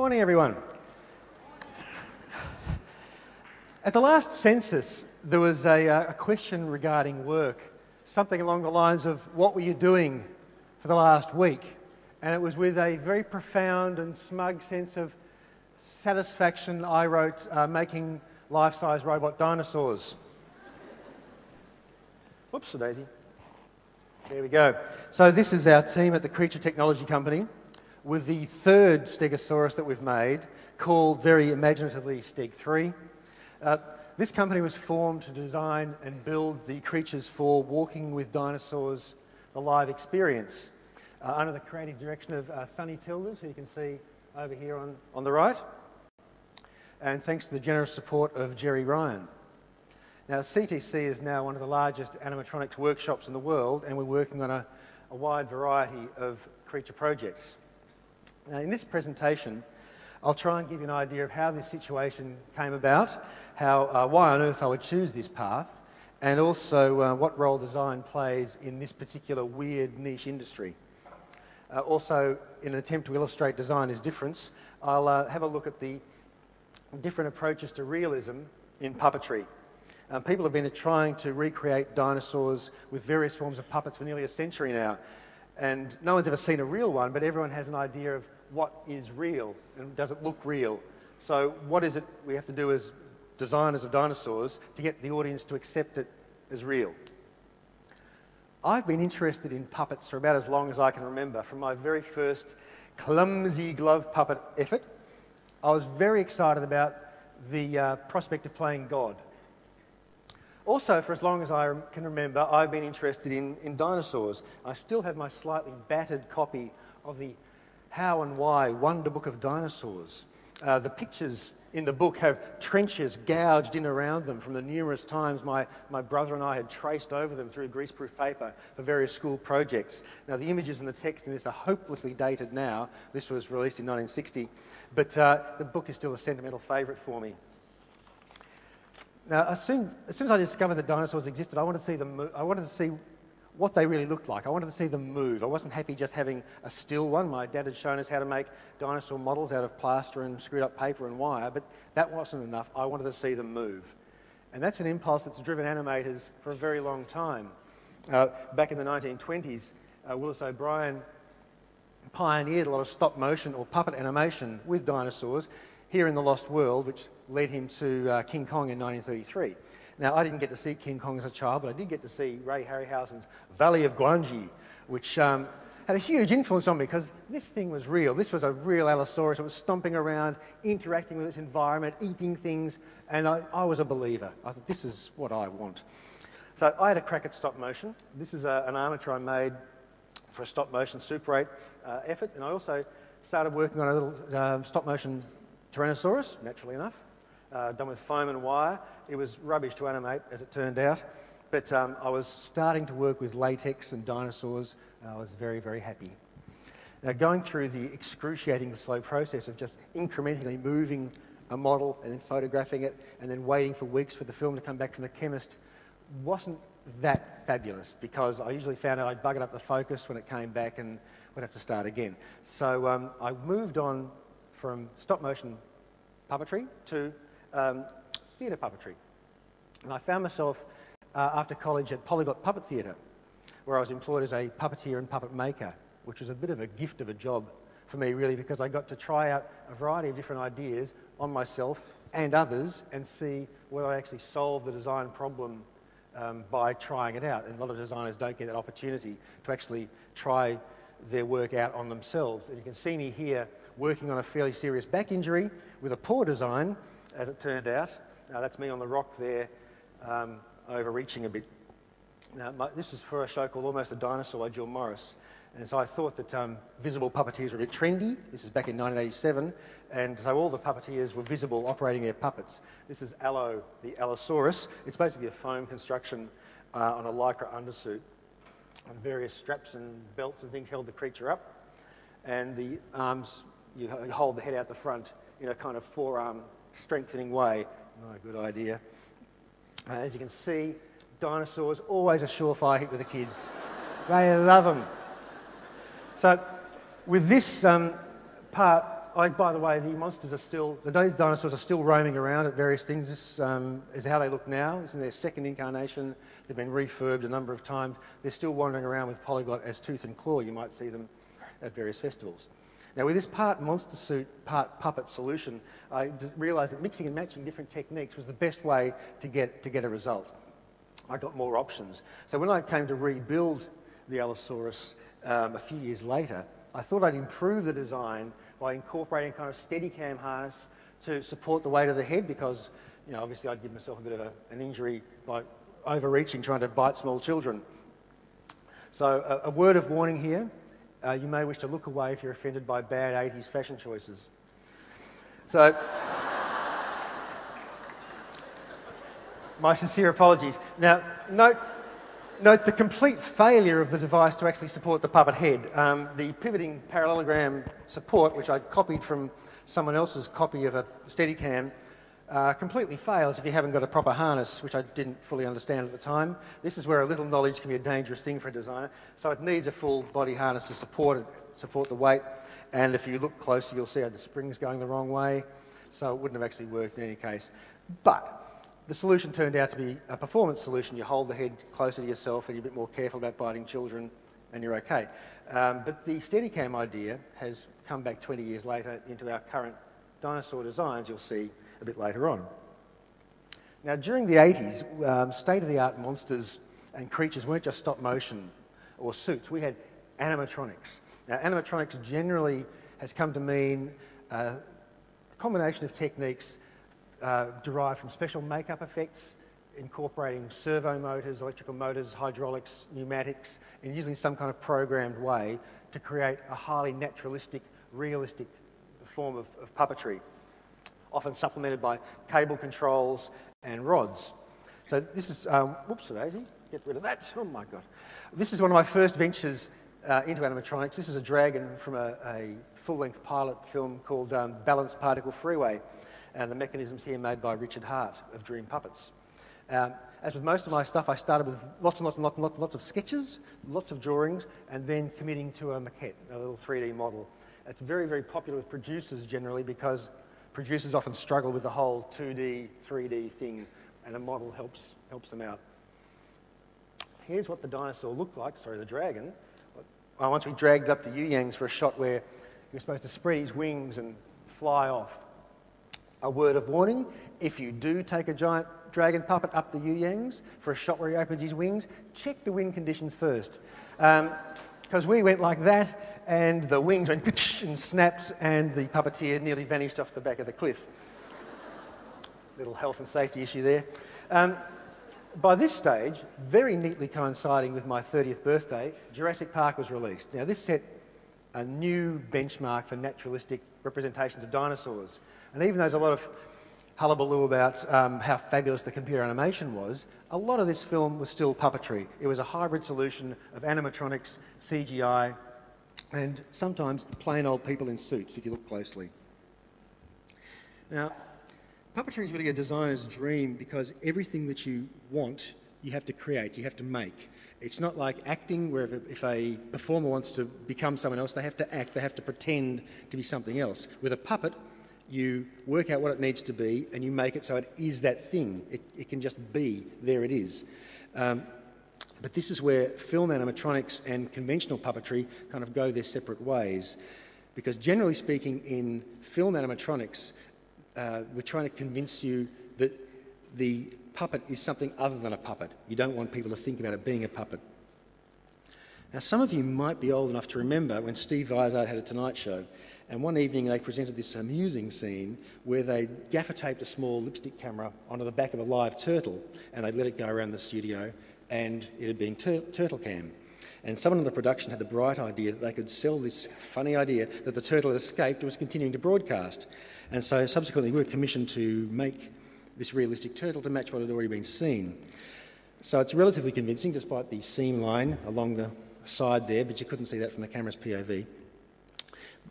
Morning, everyone. At the last census, there was a question regarding work, something along the lines of, what were you doing for the last week? And it was with a very profound and smug sense of satisfaction I wrote, making life-size robot dinosaurs. Whoops-a-daisy. There we go. So this is our team at the Creature Technology Company with the third Stegosaurus that we've made, called very imaginatively Steg 3. This company was formed to design and build the creatures for walking with dinosaurs, the live experience, under the creative direction of Sonny Tilders, who you can see over here on the right, and thanks to the generous support of Jerry Ryan. Now, CTC is now one of the largest animatronics workshops in the world, and we're working on a wide variety of creature projects. Now, in this presentation, I'll try and give you an idea of how this situation came about, why on earth I would choose this path, and also what role design plays in this particular weird niche industry. Also, in an attempt to illustrate designer's difference, I'll have a look at the different approaches to realism in puppetry. People have been trying to recreate dinosaurs with various forms of puppets for nearly a century now, and no one's ever seen a real one, but everyone has an idea of what is real and does it look real. So what is it we have to do as designers of dinosaurs to get the audience to accept it as real? I've been interested in puppets for about as long as I can remember. From my very first clumsy glove puppet effort, I was very excited about the prospect of playing God. Also, for as long as I can remember, I've been interested in dinosaurs. I still have my slightly battered copy of the How and Why Wonder Book of Dinosaurs. The pictures in the book have trenches gouged in around them from the numerous times my brother and I had traced over them through greaseproof paper for various school projects. Now, the images and the text in this are hopelessly dated now. This was released in 1960, but the book is still a sentimental favourite for me. Now, as soon as I discovered that dinosaurs existed, I wanted to see what they really looked like. I wanted to see them move. I wasn't happy just having a still one. My dad had shown us how to make dinosaur models out of plaster and screwed up paper and wire, but that wasn't enough. I wanted to see them move. And that's an impulse that's driven animators for a very long time. Back in the 1920s, Willis O'Brien pioneered a lot of stop motion or puppet animation with dinosaurs here in the Lost World, which led him to King Kong in 1933. Now, I didn't get to see King Kong as a child, but I did get to see Ray Harryhausen's Valley of Guanji, which had a huge influence on me because this thing was real. This was a real Allosaurus. It was stomping around, interacting with its environment, eating things, and I was a believer. I thought, this is what I want. So I had a crack at stop motion. This is an armature I made for a stop motion Super 8 effort, and I also started working on a little stop motion Tyrannosaurus, naturally enough, done with foam and wire. It was rubbish to animate, as it turned out, but I was starting to work with latex and dinosaurs, and I was very, very happy. Now, going through the excruciating slow process of just incrementally moving a model and then photographing it and then waiting for weeks for the film to come back from the chemist wasn't that fabulous, because I usually found out I'd buggered up the focus when it came back and would have to start again. So I moved on from stop-motion puppetry to theatre puppetry. And I found myself, after college, at Polyglot Puppet Theatre, where I was employed as a puppeteer and puppet maker, which was a bit of a gift of a job for me, really, because I got to try out a variety of different ideas on myself and others and see whether I actually solved the design problem by trying it out. And a lot of designers don't get that opportunity to actually try their work out on themselves. And you can see me here working on a fairly serious back injury with a poor design, as it turned out. That's me on the rock there, overreaching a bit. Now, this is for a show called Almost a Dinosaur by Jill Morris. And so I thought that visible puppeteers were a bit trendy. This is back in 1987. And so all the puppeteers were visible operating their puppets. This is Allo, the Allosaurus. It's basically a foam construction on a lycra undersuit. And various straps and belts and things held the creature up. And the arms, you hold the head out the front in a kind of forearm strengthening way. Not a good idea. As you can see, dinosaurs, always a surefire hit with the kids. They love them. So with this part By the way, the monsters are still, those dinosaurs are still roaming around at various things. This is how they look now. This is their second incarnation. They've been refurbed a number of times. They're still wandering around with polyglot as tooth and claw. You might see them at various festivals. Now, with this part monster suit, part puppet solution, I realised that mixing and matching different techniques was the best way to get a result. I got more options. So when I came to rebuild the Allosaurus a few years later, I thought I'd improve the design by incorporating a kind of Steadicam harness to support the weight of the head, because, you know, obviously I'd give myself a bit of an injury by overreaching, trying to bite small children. So a word of warning here. You may wish to look away if you're offended by bad 80s fashion choices. So, my sincere apologies. Now, note the complete failure of the device to actually support the puppet head. The pivoting parallelogram support, which I'd copied from someone else's copy of a Steadicam, completely fails if you haven't got a proper harness, which I didn't fully understand at the time. This is where a little knowledge can be a dangerous thing for a designer. So it needs a full body harness to support the weight. And if you look closer, you'll see how the spring's going the wrong way. So it wouldn't have actually worked in any case. But the solution turned out to be a performance solution. You hold the head closer to yourself and you're a bit more careful about biting children and you're okay. But the Steadicam idea has come back 20 years later into our current dinosaur designs, you'll see a bit later on. Now, during the 80s, state-of-the-art monsters and creatures weren't just stop motion or suits. We had animatronics. Now, animatronics generally has come to mean a combination of techniques derived from special makeup effects, incorporating servo motors, electrical motors, hydraulics, pneumatics, and using some kind of programmed way to create a highly naturalistic, realistic form of puppetry, often supplemented by cable controls and rods. So this is, whoops, Daisy, get rid of that. Oh my God. This is one of my first ventures into animatronics. This is a dragon from a full-length pilot film called Balanced Particle Freeway, and the mechanisms here made by Richard Hart of Dream Puppets. As with most of my stuff, I started with lots of sketches, lots of drawings, and then committing to a maquette, a little 3D model. It's very, very popular with producers generally because producers often struggle with the whole 2D, 3D thing, and a model helps them out. Here's what the dinosaur looked like, sorry, the dragon. Once we dragged up the Yu-Yangs for a shot where you're supposed to spread his wings and fly off. A word of warning, if you do take a giant dragon puppet up the Yu-Yangs for a shot where he opens his wings, check the wind conditions first. Because we went like that, and the wings went and snapped, and the puppeteer nearly vanished off the back of the cliff. Little health and safety issue there. By this stage, very neatly coinciding with my 30th birthday, Jurassic Park was released. Now, this set a new benchmark for naturalistic representations of dinosaurs. And even though there's a lot of hullabaloo about how fabulous the computer animation was, a lot of this film was still puppetry. It was a hybrid solution of animatronics, CGI, and sometimes plain old people in suits, if you look closely. Now, puppetry is really a designer's dream because everything that you want, you have to create, you have to make. It's not like acting, where if a performer wants to become someone else, they have to act, they have to pretend to be something else. With a puppet, you work out what it needs to be and you make it so it is that thing. It can just be, there it is. But this is where film animatronics and conventional puppetry kind of go their separate ways. Because generally speaking, in film animatronics, we're trying to convince you that the puppet is something other than a puppet. You don't want people to think about it being a puppet. Now, some of you might be old enough to remember when Steve Vizard had a Tonight Show, and one evening they presented this amusing scene where they gaffer taped a small lipstick camera onto the back of a live turtle, and they'd let it go around the studio, and it had been turtle cam. And someone in the production had the bright idea that they could sell this funny idea that the turtle had escaped and was continuing to broadcast. And so subsequently we were commissioned to make this realistic turtle to match what had already been seen. So it's relatively convincing despite the seam line along the side there, but you couldn't see that from the camera's POV.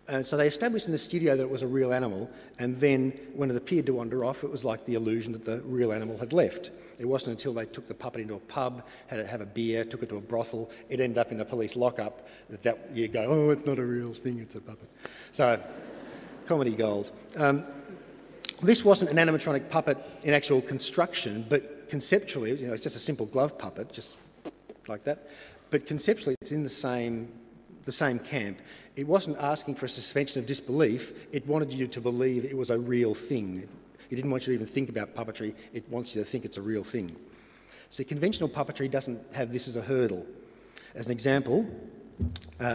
And so they established in the studio that it was a real animal, and then when it appeared to wander off, it was like the illusion that the real animal had left. It wasn't until they took the puppet into a pub, had it have a beer, took it to a brothel, it ended up in a police lockup, that you go, oh, it's not a real thing, it's a puppet. So comedy gold. This wasn't an animatronic puppet in actual construction, but conceptually, it's just a simple glove puppet, just like that. But conceptually, it's in the same camp. It wasn't asking for a suspension of disbelief. It wanted you to believe it was a real thing. It didn't want you to even think about puppetry. It wants you to think it's a real thing. So conventional puppetry doesn't have this as a hurdle. As an example,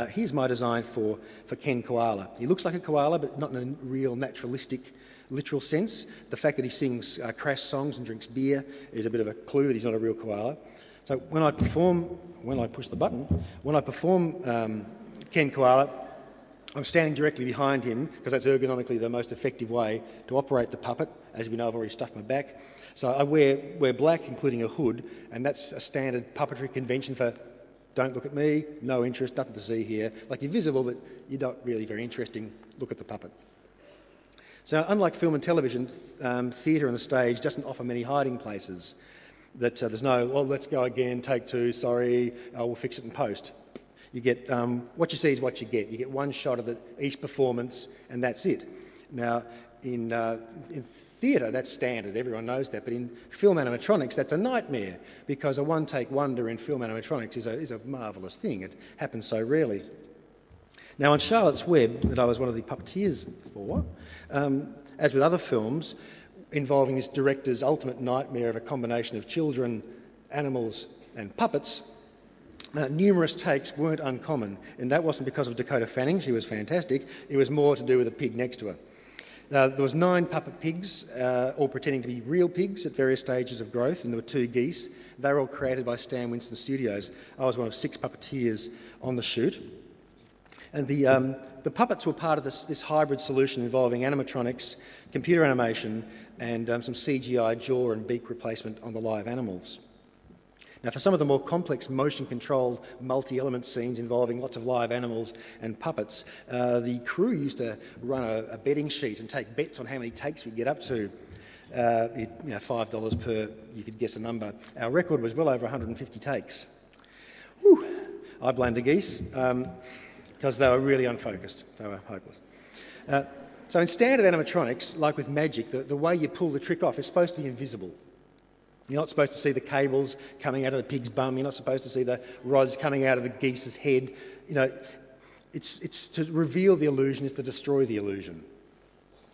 here's my design for Ken Koala. He looks like a koala, but not in a real naturalistic, literal sense. The fact that he sings crass songs and drinks beer is a bit of a clue that he's not a real koala. So when I push the button, when I perform Ken Koala, I'm standing directly behind him because that's ergonomically the most effective way to operate the puppet. As we know, I've already stuffed my back. So I wear black, including a hood, and that's a standard puppetry convention for don't look at me, no interest, nothing to see here. Like, you're visible, but you're not really very interesting. Look at the puppet. So unlike film and television, theatre and the stage doesn't offer many hiding places. That there's no, well, let's go again, take two, sorry, we'll fix it in post. You get, what you see is what you get. You get one shot of each performance, and that's it. Now, in theatre, that's standard, everyone knows that, but in film animatronics, that's a nightmare, because a one-take wonder in film animatronics is a marvellous thing. It happens so rarely. Now, on Charlotte's Web, that I was one of the puppeteers for, as with other films, involving this director's ultimate nightmare of a combination of children, animals and puppets, numerous takes weren't uncommon, and that wasn't because of Dakota Fanning, she was fantastic, it was more to do with the pig next to her. There was 9 puppet pigs, all pretending to be real pigs at various stages of growth, and there were 2 geese. They were all created by Stan Winston Studios. I was one of 6 puppeteers on the shoot. And the puppets were part of this hybrid solution involving animatronics, computer animation, and some CGI jaw and beak replacement on the live animals. Now, for some of the more complex motion-controlled multi-element scenes involving lots of live animals and puppets, the crew used to run a betting sheet and take bets on how many takes we'd get up to. $5 per, you could guess a number. Our record was well over 150 takes. Whew. I blame the geese, because they were really unfocused. They were hopeless. So in standard animatronics, like with magic, the way you pull the trick off is supposed to be invisible. You're not supposed to see the cables coming out of the pig's bum. You're not supposed to see the rods coming out of the geese's head. It's to reveal the illusion, is to destroy the illusion.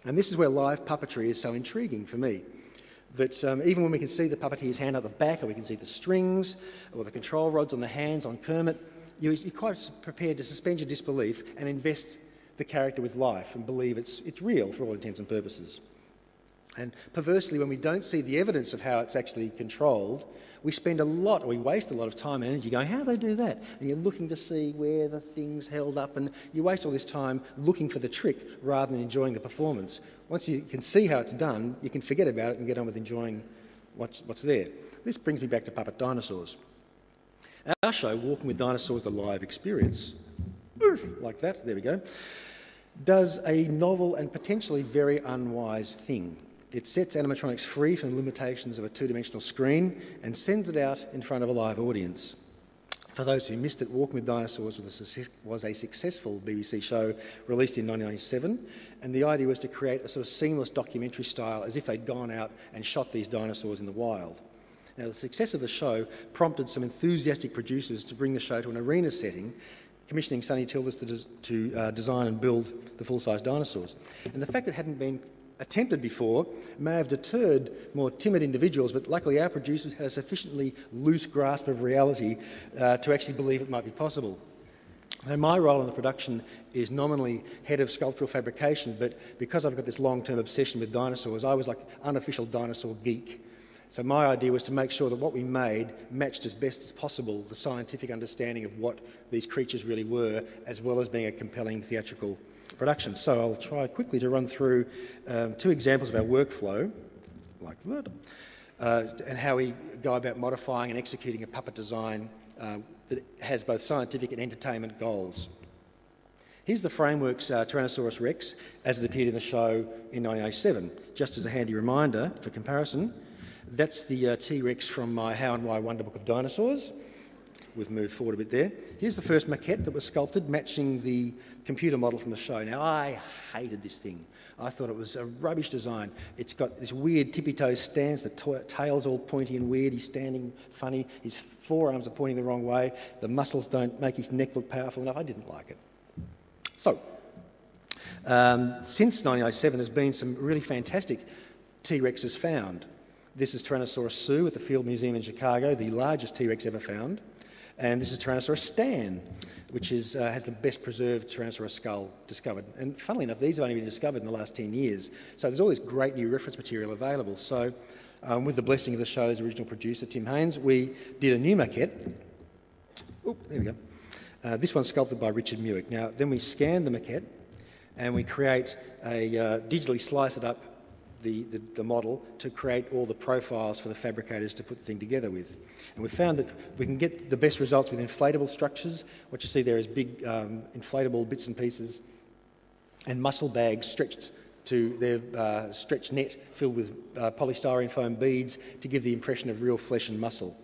And this is where live puppetry is so intriguing for me. That even when we can see the puppeteer's hand at the back, or we can see the strings, or the control rods on the hands on Kermit, you're quite prepared to suspend your disbelief and invest the character with life and believe it's real for all intents and purposes. And perversely, when we don't see the evidence of how it's actually controlled, we waste a lot of time and energy going, how do they do that? And you're looking to see where the thing's held up, and you waste all this time looking for the trick rather than enjoying the performance. Once you can see how it's done, you can forget about it and get on with enjoying what's there. This brings me back to puppet dinosaurs. Our show, Walking with Dinosaurs, the live experience, like that, there we go, does a novel and potentially very unwise thing. It sets animatronics free from the limitations of a two-dimensional screen and sends it out in front of a live audience. For those who missed it, Walking with Dinosaurs was a successful BBC show released in 1997, and the idea was to create a sort of seamless documentary style as if they'd gone out and shot these dinosaurs in the wild. Now, the success of the show prompted some enthusiastic producers to bring the show to an arena setting, commissioning Sonny Tildes to design and build the full-size dinosaurs. And the fact that it hadn't been attempted before may have deterred more timid individuals, but luckily our producers had a sufficiently loose grasp of reality to actually believe it might be possible. And my role in the production is nominally head of sculptural fabrication, but because I've got this long-term obsession with dinosaurs, I was like unofficial dinosaur geek. So my idea was to make sure that what we made matched as best as possible the scientific understanding of what these creatures really were, as well as being a compelling theatrical production. So I'll try quickly to run through 2 examples of our workflow, like that, and how we go about modifying and executing a puppet design that has both scientific and entertainment goals. Here's the framework's Tyrannosaurus Rex as it appeared in the show in 1987. Just as a handy reminder for comparison, that's the T-Rex from my How and Why Wonder Book of Dinosaurs, we've moved forward a bit there. Here's the first maquette that was sculpted, matching the computer model from the show. Now, I hated this thing. I thought it was a rubbish design. It's got this weird tippy-toe stance, the tail's all pointy and weird, he's standing funny, his forearms are pointing the wrong way, the muscles don't make his neck look powerful enough. I didn't like it. So, since 1907, there's been some really fantastic T-Rexes found. This is Tyrannosaurus Sue at the Field Museum in Chicago, the largest T-Rex ever found. And this is Tyrannosaurus Stan, which has the best preserved Tyrannosaurus skull discovered. And funnily enough, these have only been discovered in the last 10 years. So there's all this great new reference material available. So with the blessing of the show's original producer, Tim Haynes, we did a new maquette. Oh, there we go. This one's sculpted by Richard Muick. Now, then we scan the maquette and we create digitally slice it up the model to create all the profiles for the fabricators to put the thing together with. And we found that we can get the best results with inflatable structures. What you see there is big inflatable bits and pieces and muscle bags stretched to their stretched net filled with polystyrene foam beads to give the impression of real flesh and muscle.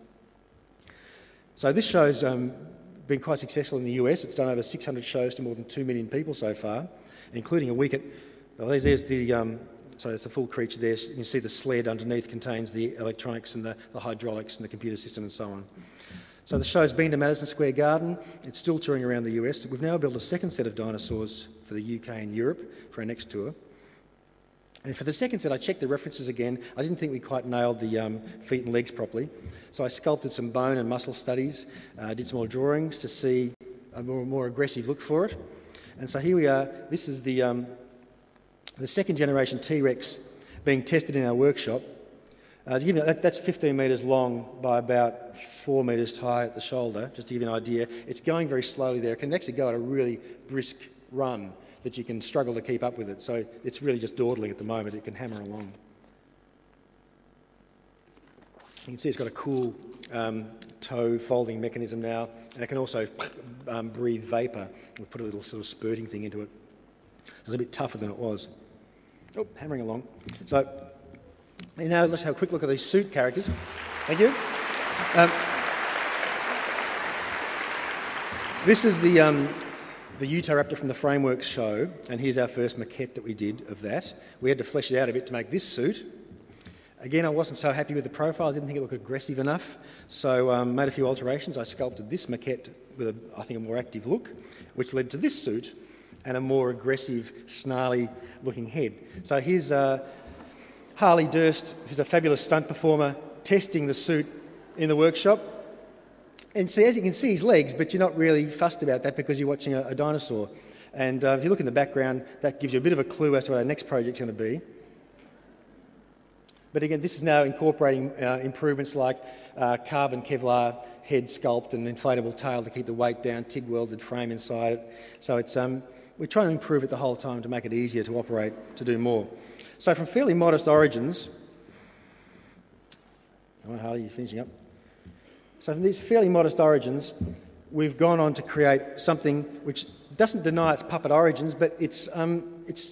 So this show's been quite successful in the US. It's done over 600 shows to more than 2 million people so far, including a week at... Well, there's the... So it's a full creature there. You can see the sled underneath contains the electronics and the hydraulics and the computer system and so on. So the show's been to Madison Square Garden. It's still touring around the US. We've now built a second set of dinosaurs for the UK and Europe for our next tour. And for the second set, I checked the references again. I didn't think we quite nailed the feet and legs properly. So I sculpted some bone and muscle studies, did some more drawings to see a more aggressive look for it. And so here we are. This is the second generation T-Rex being tested in our workshop. To give you, that's 15 metres long by about 4 metres high at the shoulder, just to give you an idea. It's going very slowly there. It can actually go at a really brisk run that you can struggle to keep up with it. So it's really just dawdling at the moment. It can hammer along. You can see it's got a cool toe folding mechanism now, and it can also breathe vapour. We've put a little sort of spurting thing into it. It's a bit tougher than it was. Oh, hammering along. So now let's have a quick look at these suit characters. Thank you. This is the Utahraptor from the Frameworks show, and here's our first maquette that we did of that. We had to flesh it out a bit to make this suit. Again, I wasn't so happy with the profile. I didn't think it looked aggressive enough, so made a few alterations. I sculpted this maquette with, I think, a more active look, which led to this suit and a more aggressive, snarly-looking head. So here's Harley Durst, who's a fabulous stunt performer, testing the suit in the workshop. And see, as you can see, his legs, but you're not really fussed about that because you're watching a dinosaur. And if you look in the background, that gives you a bit of a clue as to what our next project's going to be. But again, this is now incorporating improvements like carbon Kevlar head sculpt and inflatable tail to keep the weight down, TIG welded frame inside it. So it's we're trying to improve it the whole time to make it easier to operate, to do more. So from fairly modest origins, come on, Harley, you're finishing up. So from these fairly modest origins, we've gone on to create something which doesn't deny its puppet origins, but it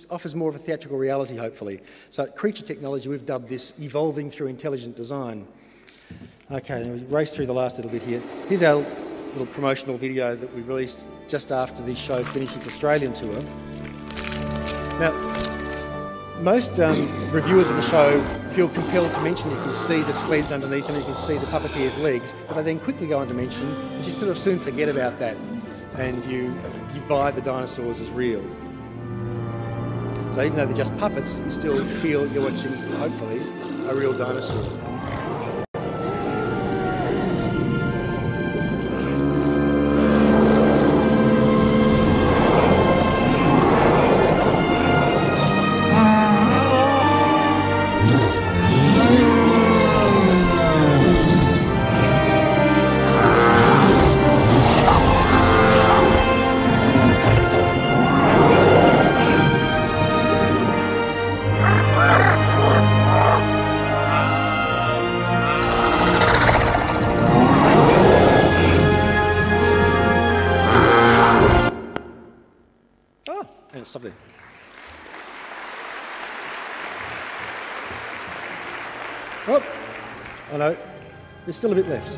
offers more of a theatrical reality, hopefully. So at Creature Technology, we've dubbed this Evolving Through Intelligent Design. Okay, then we race through the last little bit here. Here's our little promotional video that we released just after the show finished its Australian tour. Now, most reviewers of the show feel compelled to mention you can see the sleds underneath them, you can see the puppeteer's legs, but they then quickly go on to mention that you sort of soon forget about that and you buy the dinosaurs as real. So even though they're just puppets, you still feel you're watching, hopefully, a real dinosaur. Stop there. Oh no, there's still a bit left.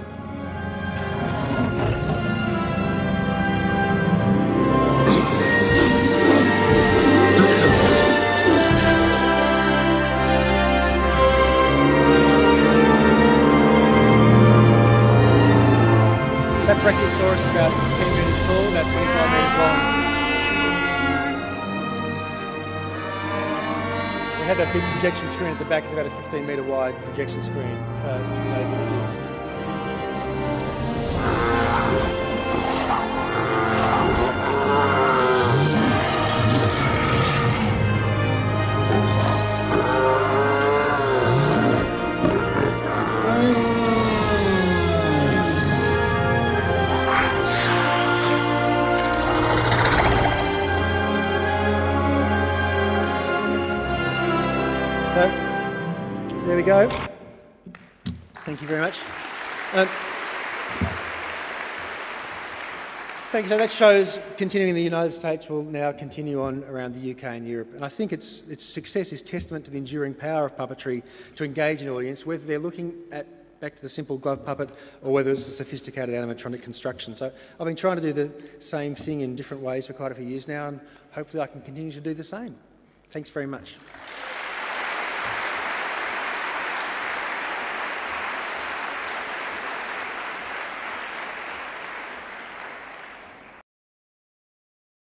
Brachiosaurus is about 10 metres tall, about 25 metres long. We have that big projection screen at the back. It's about a 15-metre wide projection screen for those images. So, there we go. Thank you very much. Thank you. So that shows continuing in the United States will now continue on around the UK and Europe. And I think its success is testament to the enduring power of puppetry to engage an audience, whether they're looking back to the simple glove puppet or whether it's a sophisticated animatronic construction. So I've been trying to do the same thing in different ways for quite a few years now, and hopefully I can continue to do the same. Thanks very much.